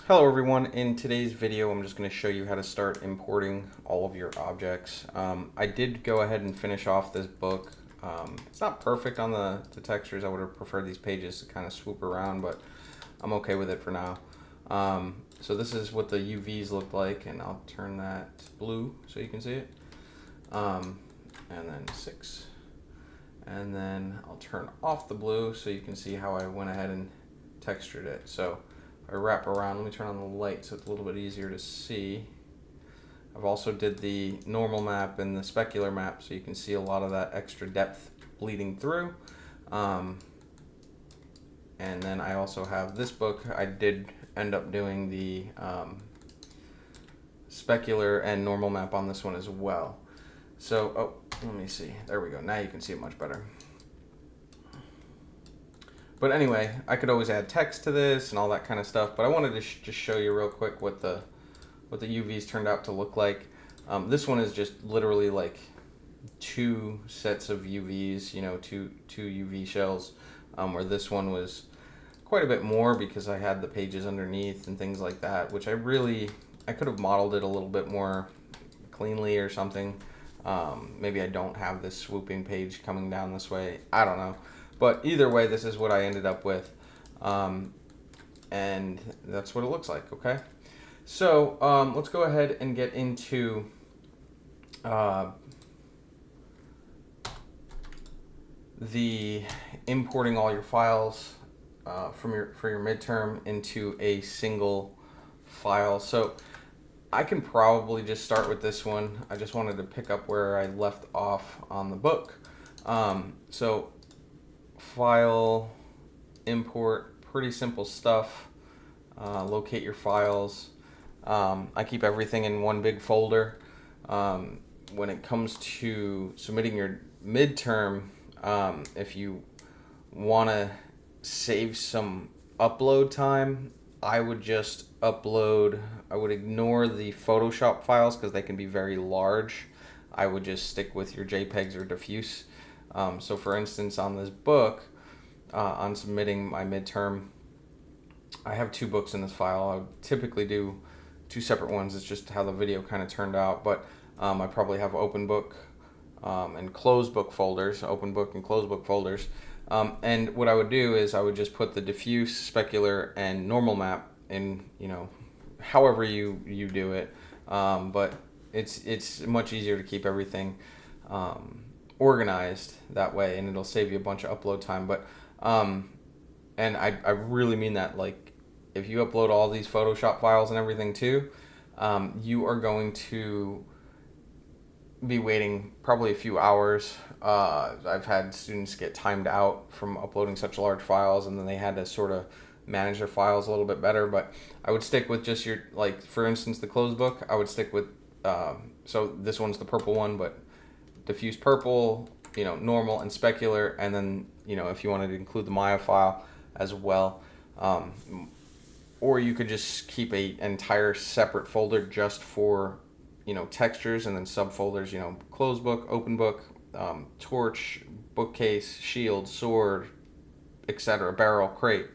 Hello everyone, in today's video I'm just going to show you how to start importing all of your objects. I did go ahead and finish off this book. It's not perfect on the textures. I would have preferred these pages to kind of swoop around, but I'm okay with it for now. So this is what the UVs look like, and I'll turn that blue so you can see it. And then 6. And then I'll turn off the blue so you can see how I went ahead and textured it. So I wrap around, let me turn on the light so it's a little bit easier to see. I've also did the normal map and the specular map so you can see a lot of that extra depth bleeding through. And then I also have this book. I did end up doing the specular and normal map on this one as well. So, let me see. There we go. Now you can see it much better. But anyway, I could always add text to this and all that kind of stuff, but I wanted to just show you real quick what the UVs turned out to look like. This one is just literally like 2 sets of UVs, you know, two UV shells, where this one was quite a bit more because I had the pages underneath and things like that, which I could have modeled it a little bit more cleanly or something. Maybe I don't have this swooping page coming down this way. I don't know. But either way, this is what I ended up with. And that's what it looks like, okay? So let's go ahead and get into the importing all your files for your midterm into a single file. So I can probably just start with this one. I just wanted to pick up where I left off on the book. So file, import, pretty simple stuff. Locate your files. I keep everything in one big folder. When it comes to submitting your midterm, if you want to save some upload time, I would just upload. I would ignore the Photoshop files because they can be very large. I would just stick with your JPEGs or diffuse. So for instance, on this book, on submitting my midterm, I have 2 books in this file. I typically do 2 separate ones. It's just how the video kind of turned out. But I probably have open book and closed book folders, open book and closed book folders. And what I would do is I would just put the diffuse, specular, and normal map in, you know, however you do it. But it's much easier to keep everything organized that way, and it'll save you a bunch of upload time. But and I really mean that. Like, if you upload all these Photoshop files and everything too, you are going to be waiting probably a few hours. I've had students get timed out from uploading such large files, and then they had to sort of manage their files a little bit better. But I would stick with just your, like, for instance, the closed book. I would stick with so this one's the purple one, but diffuse purple, you know, normal and specular, and then, you know, if you wanted to include the Maya file as well, or you could just keep an entire separate folder just for, you know, textures, and then subfolders, you know, closed book, open book, torch, bookcase, shield, sword, etc., barrel, crate,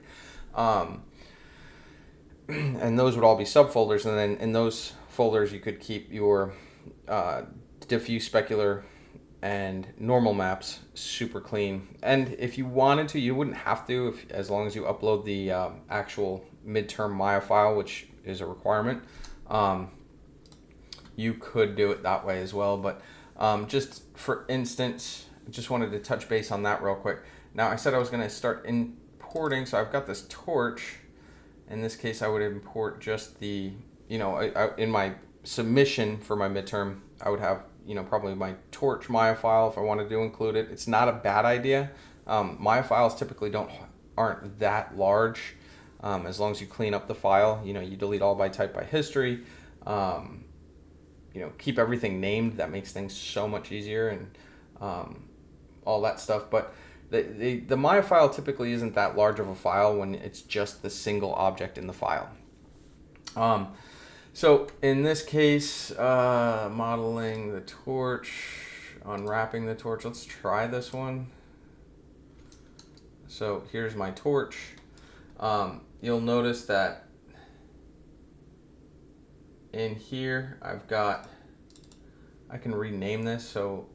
and those would all be subfolders. And then in those folders you could keep your diffuse, specular, and normal maps super clean. And if you wanted to, you wouldn't have to, as long as you upload the actual midterm Maya file, which is a requirement. You could do it that way as well. But just for instance, just wanted to touch base on that real quick. Now, I said I was going to start importing, so I've got this torch. In this case, I would import just the, you know, in my submission for my midterm, I would have, you know, probably my torch Maya file if I wanted to include it. It's not a bad idea. Maya files typically aren't that large. As long as you clean up the file, you know, you delete all by type by history, you know, keep everything named. That makes things so much easier, and all that stuff. But the Maya file typically isn't that large of a file when it's just the single object in the file. So in this case, modeling the torch, unwrapping the torch. Let's try this one. So here's my torch. You'll notice that, in here, I can rename this. So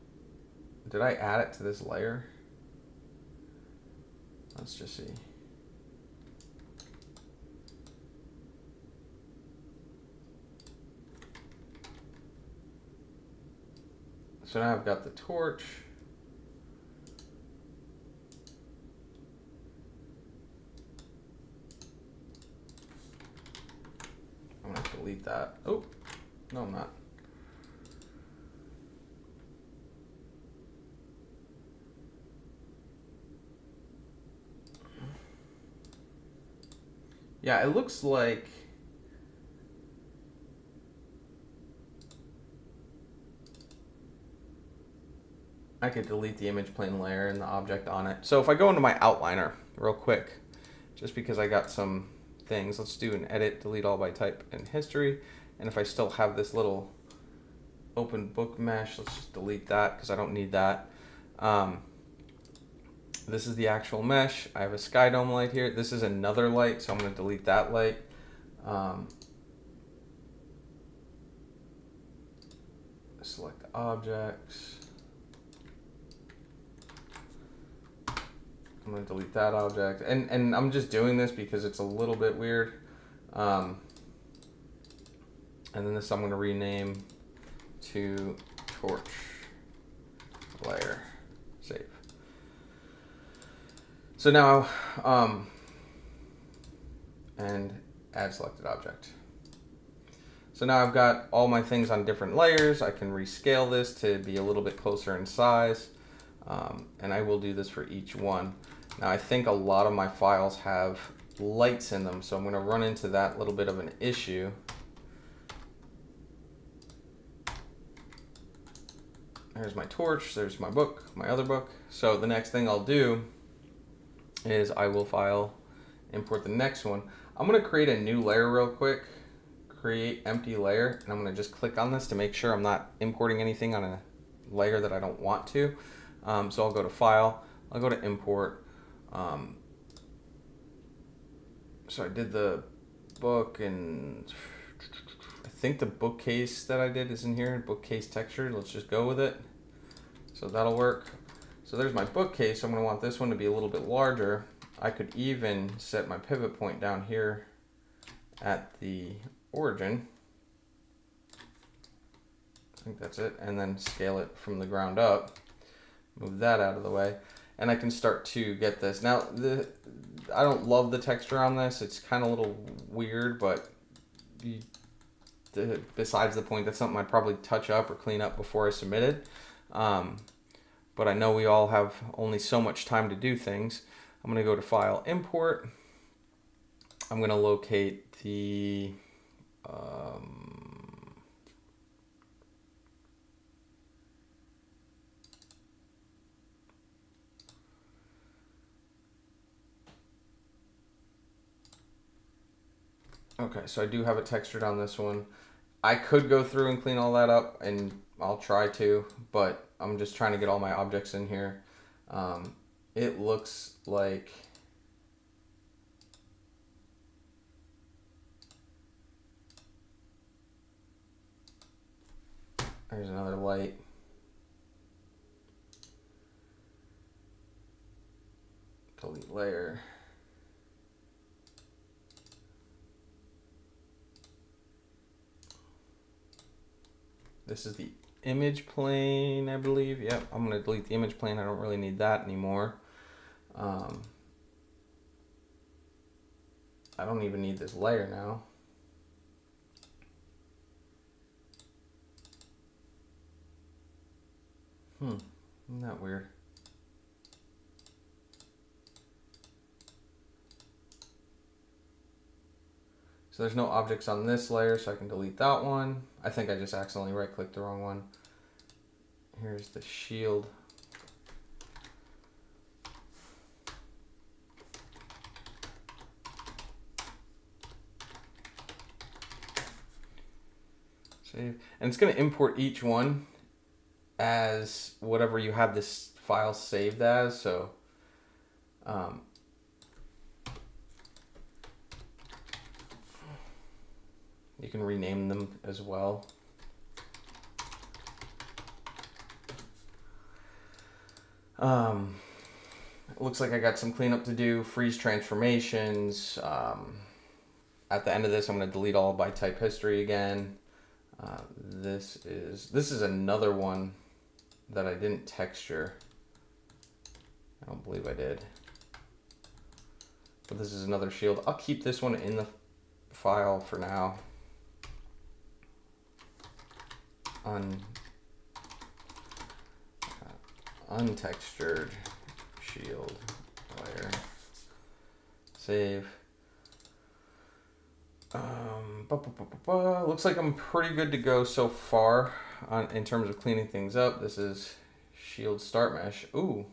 did I add it to this layer? Let's just see. So now I've got the torch. I'm gonna delete that. Oh, no, I'm not. Yeah, it looks like I could delete the image plane layer and the object on it. So if I go into my outliner real quick, just because I got some things, let's do an edit, delete all by type and history. And if I still have this little open book mesh, let's just delete that because I don't need that. This is the actual mesh. I have a sky dome light here. This is another light, so I'm going to delete that light. Select objects. I'm going to delete that object. And I'm just doing this because it's a little bit weird. And then this I'm going to rename to torch layer. Save. So now, and add selected object. So now I've got all my things on different layers. I can rescale this to be a little bit closer in size. And I will do this for each one. Now I think a lot of my files have lights in them, so I'm going to run into that little bit of an issue. There's my torch, there's my book, my other book. So the next thing I'll do is I will file, import the next one. I'm going to create a new layer real quick, create empty layer, and I'm going to just click on this to make sure I'm not importing anything on a layer that I don't want to. So I'll go to File, I'll go to Import. So I did the book, and I think the bookcase that I did is in here, bookcase texture. Let's just go with it. So that'll work. So there's my bookcase. I'm going to want this one to be a little bit larger. I could even set my pivot point down here at the origin. I think that's it. And then scale it from the ground up. Move that out of the way. And I can start to get this. Now, I don't love the texture on this. It's kind of a little weird, but besides the point, that's something I'd probably touch up or clean up before I submit it. But I know we all have only so much time to do things. I'm going to go to File, Import. I'm going to locate the okay, so I do have it textured on this one. I could go through and clean all that up, and I'll try to, but I'm just trying to get all my objects in here. It looks like there's another light. Delete layer. This is the image plane, I believe. Yep, I'm going to delete the image plane. I don't really need that anymore. I don't even need this layer now. Isn't that weird? So there's no objects on this layer, so I can delete that one. I think I just accidentally right-clicked the wrong one. Here's the shield. Save. And it's going to import each one as whatever you have this file saved as. So You can rename them as well. It looks like I got some cleanup to do. Freeze transformations. At the end of this, I'm going to delete all by type history again. This is another one that I didn't texture. I don't believe I did. But this is another shield. I'll keep this one in the file for now. Untextured shield layer. Save. Looks like I'm pretty good to go so far in terms of cleaning things up. This is shield start mesh. Ooh.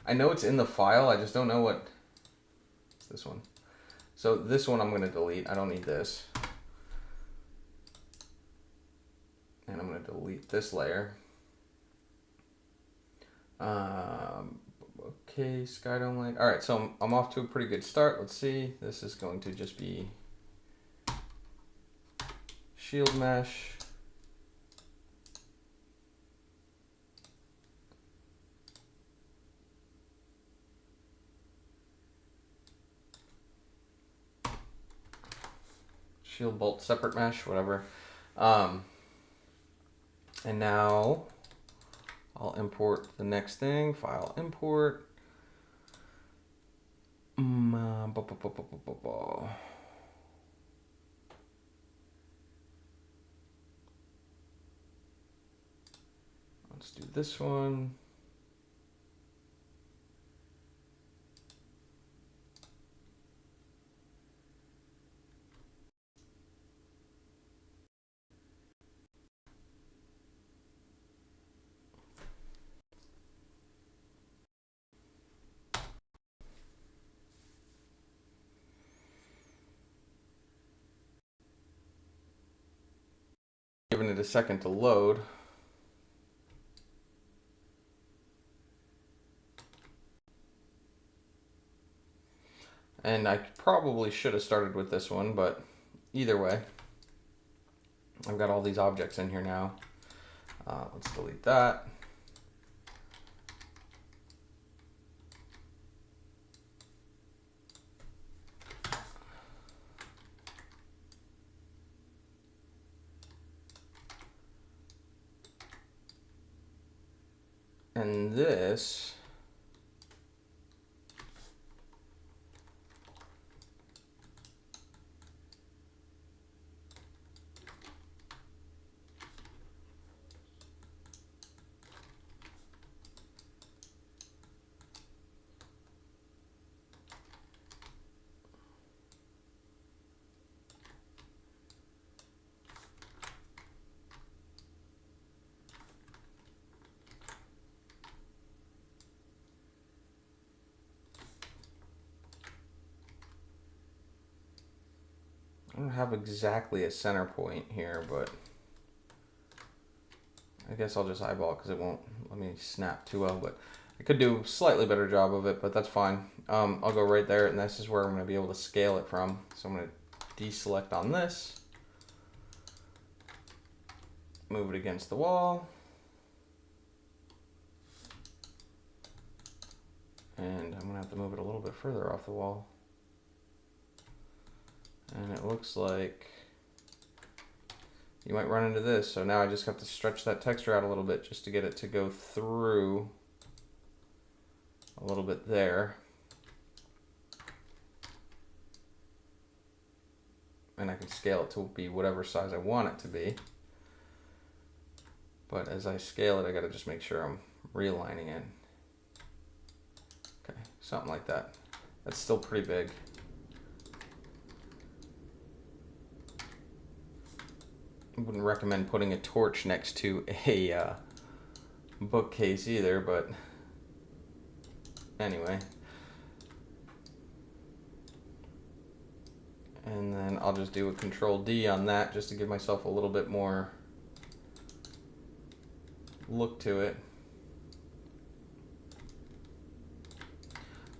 I know it's in the file, I just don't know what. It's this one. So this one I'm going to delete. I don't need this. And I'm going to delete this layer. Okay, Skydome Light. All right, so I'm off to a pretty good start. Let's see. This is going to just be shield mesh. Shield bolt separate mesh, whatever. And now I'll import the next thing. File import. Let's do this one. Giving it a second to load. And I probably should have started with this one, but either way, I've got all these objects in here now. Let's delete that. And this I don't have exactly a center point here, but I guess I'll just eyeball it because it won't let me snap too well, but I could do a slightly better job of it, but that's fine. I'll go right there, and this is where I'm going to be able to scale it from. So I'm going to deselect on this, move it against the wall, and I'm going to have to move it a little bit further off the wall. And it looks like you might run into this. So now I just have to stretch that texture out a little bit just to get it to go through a little bit there. And I can scale it to be whatever size I want it to be. But as I scale it, I gotta just make sure I'm realigning it. Okay, something like that. That's still pretty big. I wouldn't recommend putting a torch next to a bookcase either, but anyway. And then I'll just do a Control D on that just to give myself a little bit more look to it.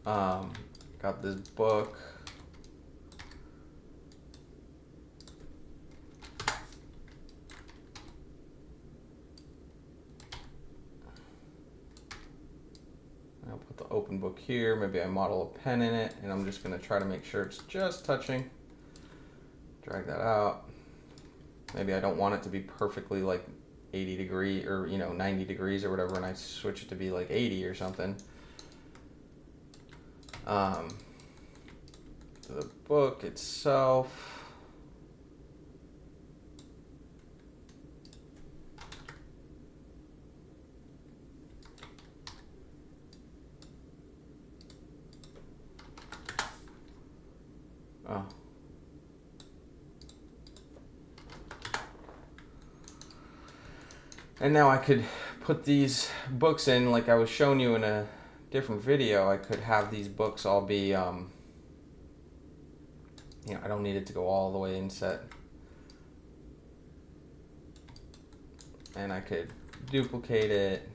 Got this book. I'll put the open book here. Maybe I model a pen in it, and I'm just going to try to make sure it's just touching. Drag that out. Maybe I don't want it to be perfectly like 80 degree or 90 degrees or whatever, and I switch it to be like 80 or something. The book itself. Oh. And now I could put these books in, like I was showing you in a different video. I could have these books all be, I don't need it to go all the way inset. And I could duplicate it,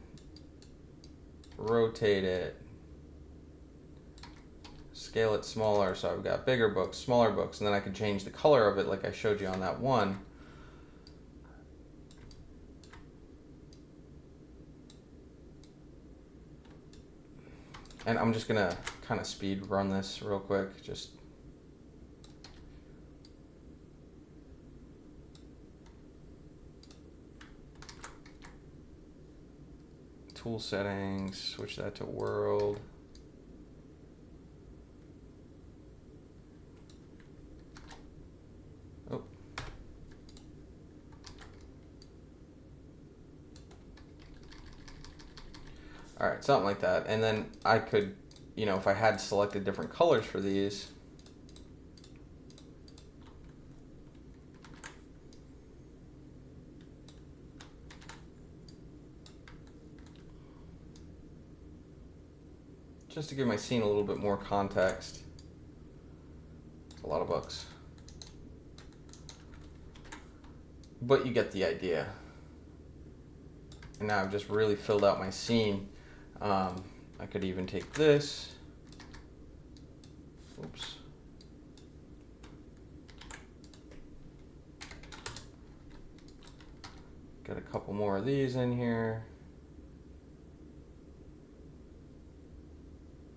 rotate it, scale it smaller, so I've got bigger books, smaller books, and then I can change the color of it like I showed you on that one. And I'm just gonna kind of speed run this real quick, just tool settings, switch that to world. Oh. All right, something like that. And then I could, if I had selected different colors for these, just to give my scene a little bit more context. It's a lot of books. But you get the idea. And now I've just really filled out my scene. I could even take this. Oops. Got a couple more of these in here.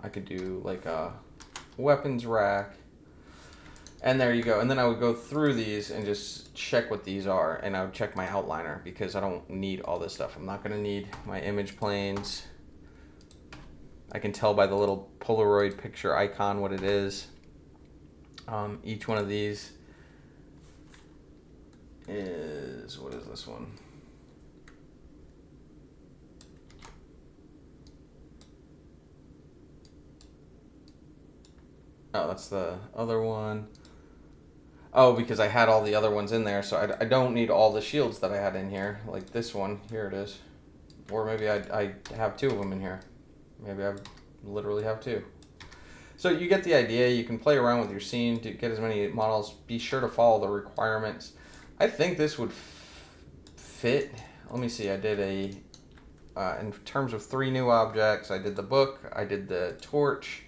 I could do like a weapons rack. And there you go. And then I would go through these and just check what these are. And I would check my outliner because I don't need all this stuff. I'm not going to need my image planes. I can tell by the little Polaroid picture icon what it is. Each one of these is, what is this one? Oh, that's the other one. Oh, because I had all the other ones in there, so I don't need all the shields that I had in here. Like this one, here it is. Or maybe I have two of them in here. Maybe I literally have two. So you get the idea. You can play around with your scene to get as many models. Be sure to follow the requirements. I think this would fit. Let me see. I did in terms of 3 new objects, I did the book, I did the torch,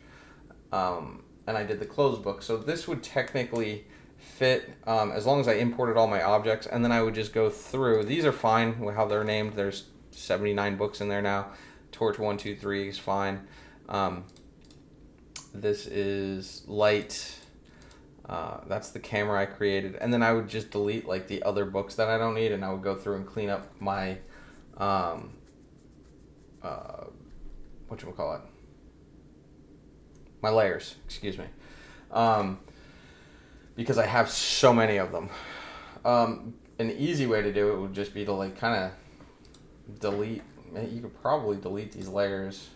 and I did the closed book. So this would technically fit as long as I imported all my objects, and then I would just go through. These are fine with how they're named. There's 79 books in there now. Torch 1, 2, 3 is fine. This is light. That's the camera I created, and then I would just delete like the other books that I don't need, and I would go through and clean up my whatchamacallit? My layers, excuse me. Because I have so many of them. An easy way to do it would just be to like kind of delete. You could probably delete these layers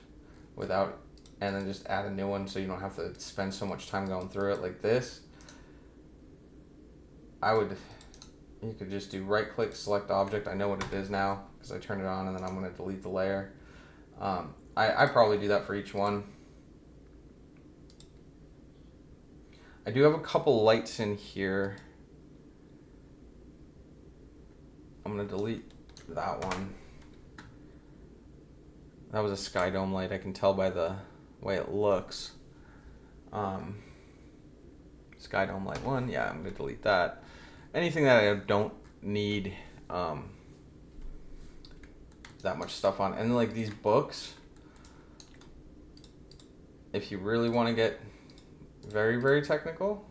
without, and then just add a new one so you don't have to spend so much time going through it like this. You could just do right click, select object. I know what it is now because I turned it on, and then I'm going to delete the layer. I probably do that for each one. I do have a couple lights in here. I'm going to delete that one. That was a sky dome light. I can tell by the way it looks. Sky Dome Light 1, yeah, I'm going to delete that. Anything that I don't need that much stuff on. And like these books, if you really want to get very, very technical,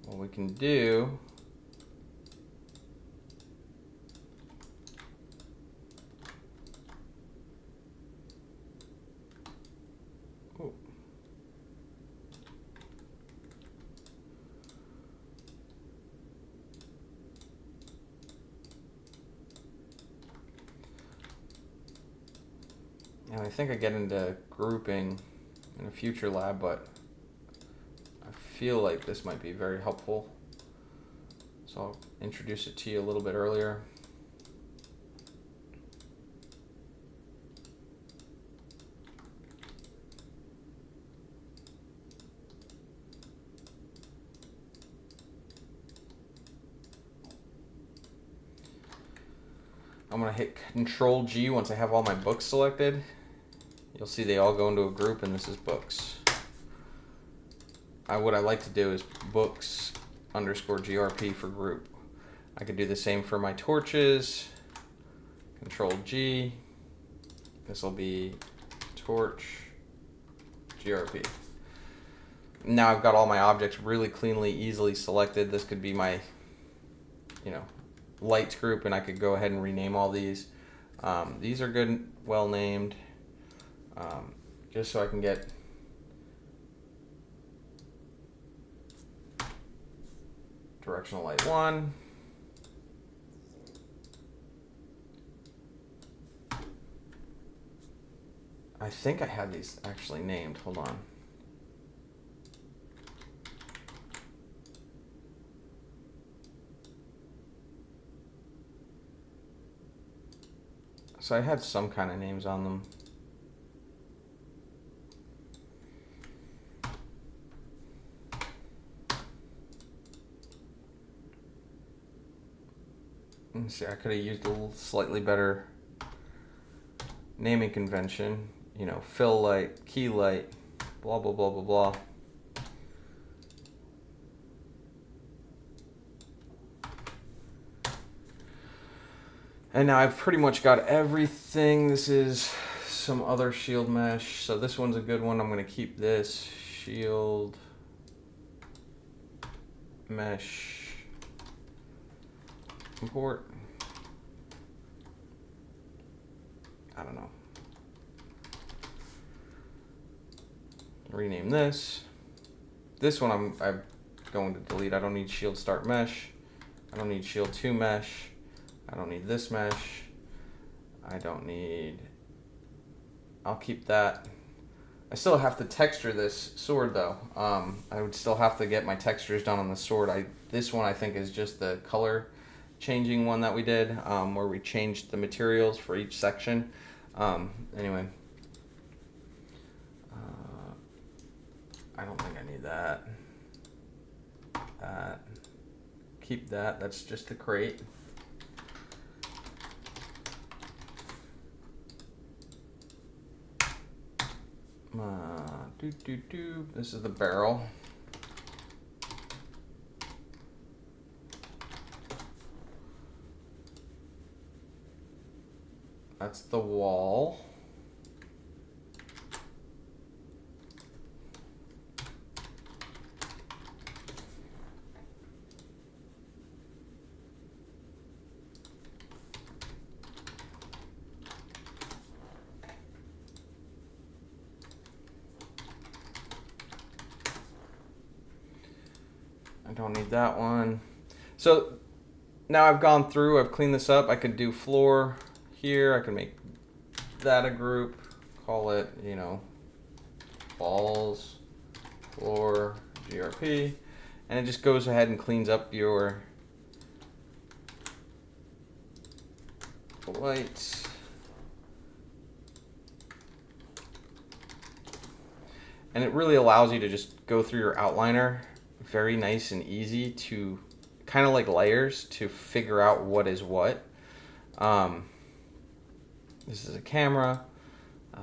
what we can do and I think I get into grouping in a future lab, but I feel like this might be very helpful. So I'll introduce it to you a little bit earlier. I'm going to hit Control G once I have all my books selected. You'll see they all go into a group, and this is books. What I like to do is books _ GRP for group. I could do the same for my torches. Control G. This will be torch GRP. Now I've got all my objects really cleanly, easily selected. This could be my, lights group, and I could go ahead and rename all these. These are good, well named, just so I can get directional light 1. I think I had these actually named. Hold on. So I had some kind of names on them. Let's see, I could have used a little slightly better naming convention. Fill light, key light, blah, blah, blah, blah, blah. And now I've pretty much got everything. This is some other shield mesh. So this one's a good one. I'm going to keep this shield mesh import. I don't know. Rename this. This one I'm going to delete. I don't need shield start mesh. I don't need shield 2 mesh. I don't need this mesh. I don't need, I'll keep that. I still have to texture this sword though. I would still have to get my textures done on the sword. This one I think is just the color changing one that we did, where we changed the materials for each section. Anyway, I don't think I need that. Keep that. That's just the crate. This is the barrel. That's the wall. I don't need that one. So now I've gone through, I've cleaned this up. I could do floor here. I can make that a group, call it, balls, floor, GRP, and it just goes ahead and cleans up your lights. And it really allows you to just go through your outliner very nice and easy, to kind of like layers, to figure out what is what. This is a camera.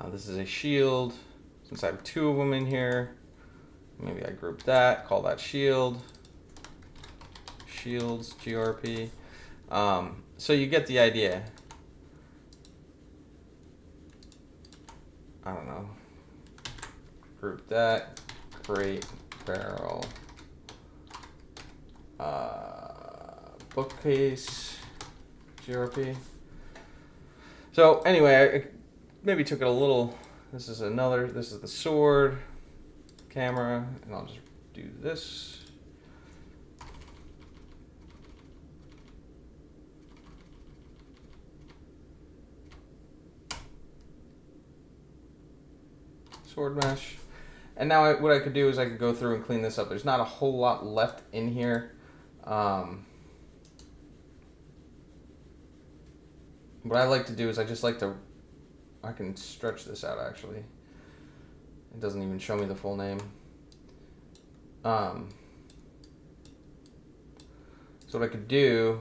This is a shield. Since I have 2 of them in here, maybe I group that, call that shield, shields, GRP. So you get the idea. I don't know. Group that, create barrel, bookcase, GRP. So anyway, I maybe took it a little. This is the sword, camera, and I'll just do this. Sword mesh. And now what I could do is I could go through and clean this up. There's not a whole lot left in here. What I like to do is I can stretch this out actually. It doesn't even show me the full name. So what I could do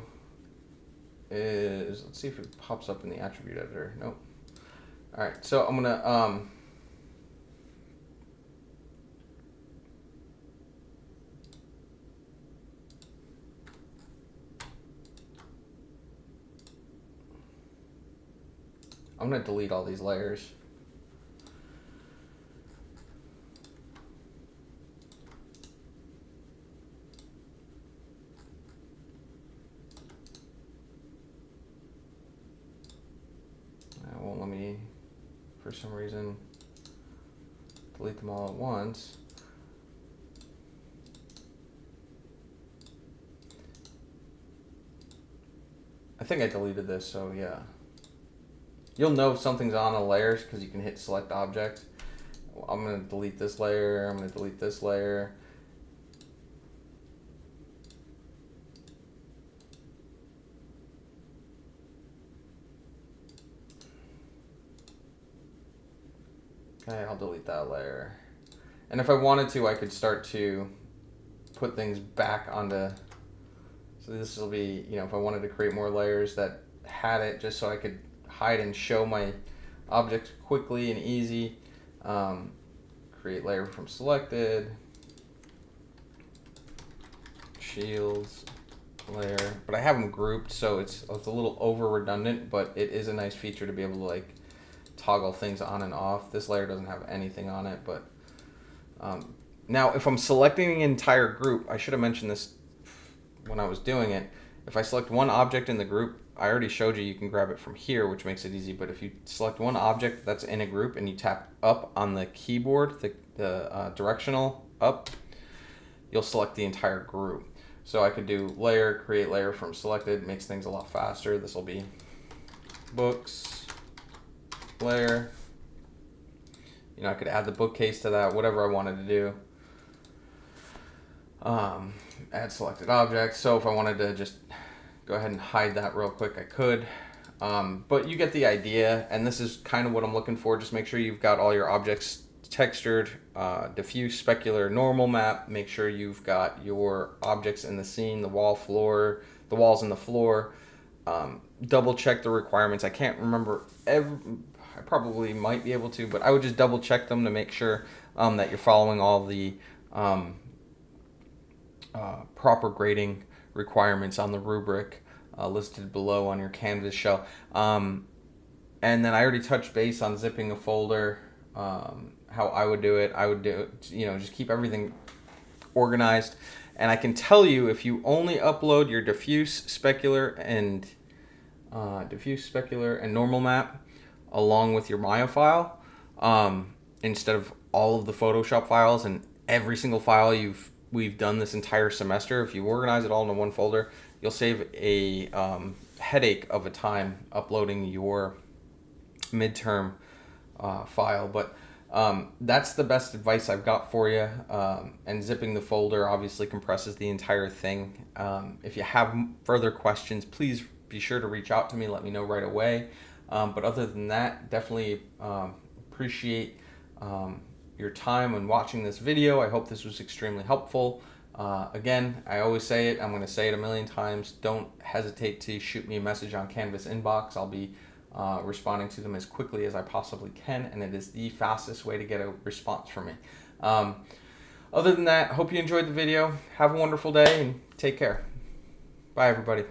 is, let's see if it pops up in the attribute editor. Nope. All right, so I'm gonna delete all these layers. It won't let me, for some reason, delete them all at once. I think I deleted this, so yeah. You'll know if something's on a layer because you can hit select object. I'm going to delete this layer. I'm going to delete this layer. Okay, I'll delete that layer. And if I wanted to, I could start to put things back onto. So this will be, if I wanted to create more layers that had it, just so I could hide and show my objects quickly and easy. Create layer from selected, shields, layer, but I have them grouped, so it's a little over redundant, but it is a nice feature to be able to like toggle things on and off. This layer doesn't have anything on it, but now if I'm selecting an entire group, I should have mentioned this when I was doing it. If I select one object in the group, I already showed you can grab it from here, which makes it easy. But if you select one object that's in a group and you tap up on the keyboard, the directional up, you'll select the entire group. So I could do layer, create layer from selected, makes things a lot faster. This will be books, layer. I could add the bookcase to that, whatever I wanted to do. Add selected objects. So if I wanted to just go ahead and hide that real quick, I could. But you get the idea, and this is kind of what I'm looking for. Just make sure you've got all your objects textured, diffuse, specular, normal map. Make sure you've got your objects in the scene, the walls and the floor. Double check the requirements. I can't remember I probably might be able to, but I would just double check them to make sure that you're following all the proper grading requirements on the rubric listed below on your Canvas shell. And then I already touched base on zipping a folder, how I would do it. I would do it, just keep everything organized. And I can tell you, if you only upload your diffuse, specular, and normal map along with your Maya file, instead of all of the Photoshop files and every single file we've done this entire semester, if you organize it all into one folder, you'll save a headache of a time uploading your midterm file. But that's the best advice I've got for you. And zipping the folder obviously compresses the entire thing. If you have further questions, please be sure to reach out to me. Let me know right away. But other than that, definitely appreciate your time when watching this video. I hope this was extremely helpful. Again, I always say it, I'm going to say it a million times, don't hesitate to shoot me a message on Canvas inbox. I'll be responding to them as quickly as I possibly can, and it is the fastest way to get a response from me. Other than that, hope you enjoyed the video. Have a wonderful day and take care. Bye, everybody.